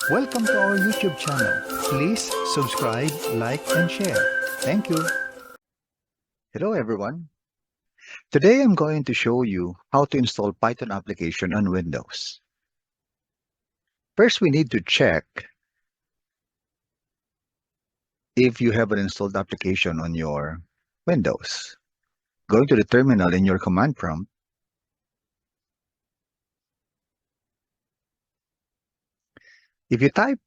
Welcome to our YouTube channel. Please subscribe, like, and share. Thank you. Hello everyone. Today I'm going to show you how to install Python application on Windows. First, we need to check if you have an installed application on your Windows. Going to the terminal in your command prompt, if you type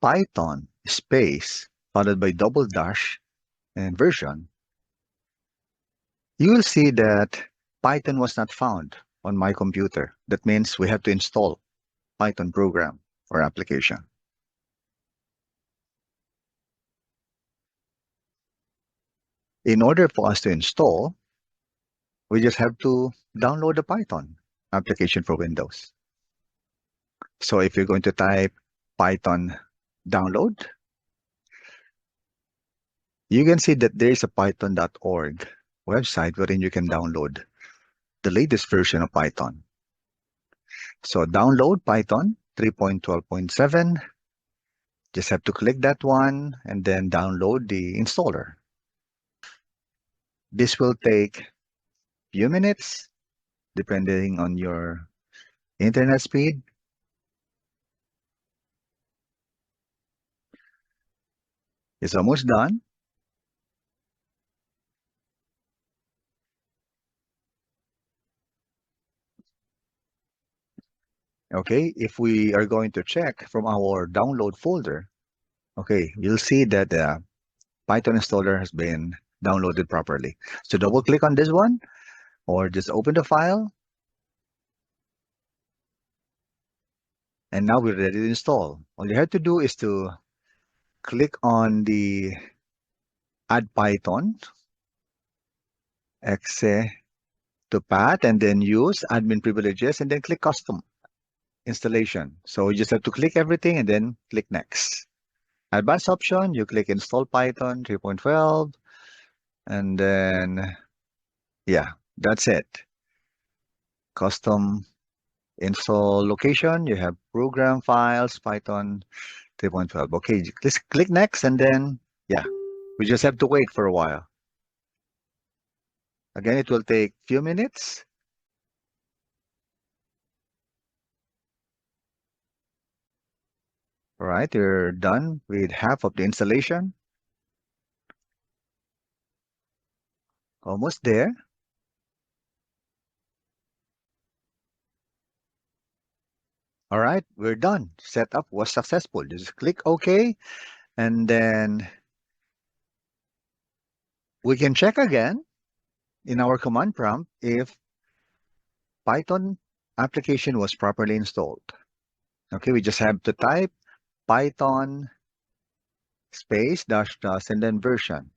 Python space followed by double dash and version, you will see that Python was not found on my computer. That means we have to install Python program or application. In order for us to install, we just have to download the Python application for Windows. So if you're going to type Python download, you can see that there is a python.org website wherein you can download the latest version of Python. So download Python 3.12.7. Just have to click that one and then download the installer. This will take a few minutes depending on your internet speed. It's almost done. Okay, if we are going to check from our download folder, okay, you'll see that the Python installer has been downloaded properly. So double click on this one or just open the file. And now we're ready to install. All you have to do is to click on the Add Python, exe to path, and then use admin privileges, and then click Custom Installation. So you just have to click everything and then click Next. Advanced option, you click Install Python 3.12, and then, yeah, that's it. Custom install location, you have program files, Python 3.12. Okay, just click Next, and then, yeah, we just have to wait for a while. Again, it will take a few minutes. All right, you're done with half of the installation. Almost there. All right, we're done. Setup was successful. Just click OK, and then we can check again in our command prompt if Python application was properly installed. Okay, we just have to type Python space dash dash and then version.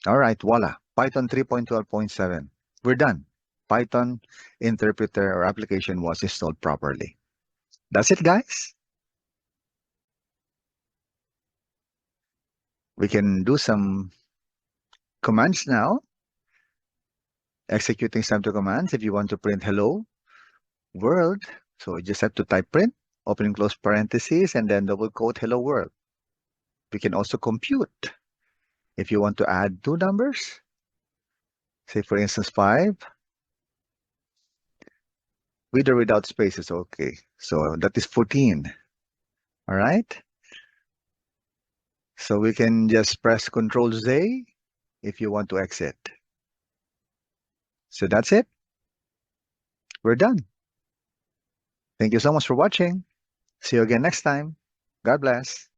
All right, voila, Python 3.12.7. We're done. Python interpreter or application was installed properly. That's it, guys. We can do some commands now. Executing some commands. If you want to print hello world, so you just have to type print, open and close parentheses, and then double quote hello world. We can also compute. If you want to add two numbers, say for instance 5, with or without spaces, okay. So that is 14. All right. So we can just press Control Z if you want to exit. So that's it. We're done. Thank you so much for watching. See you again next time. God bless.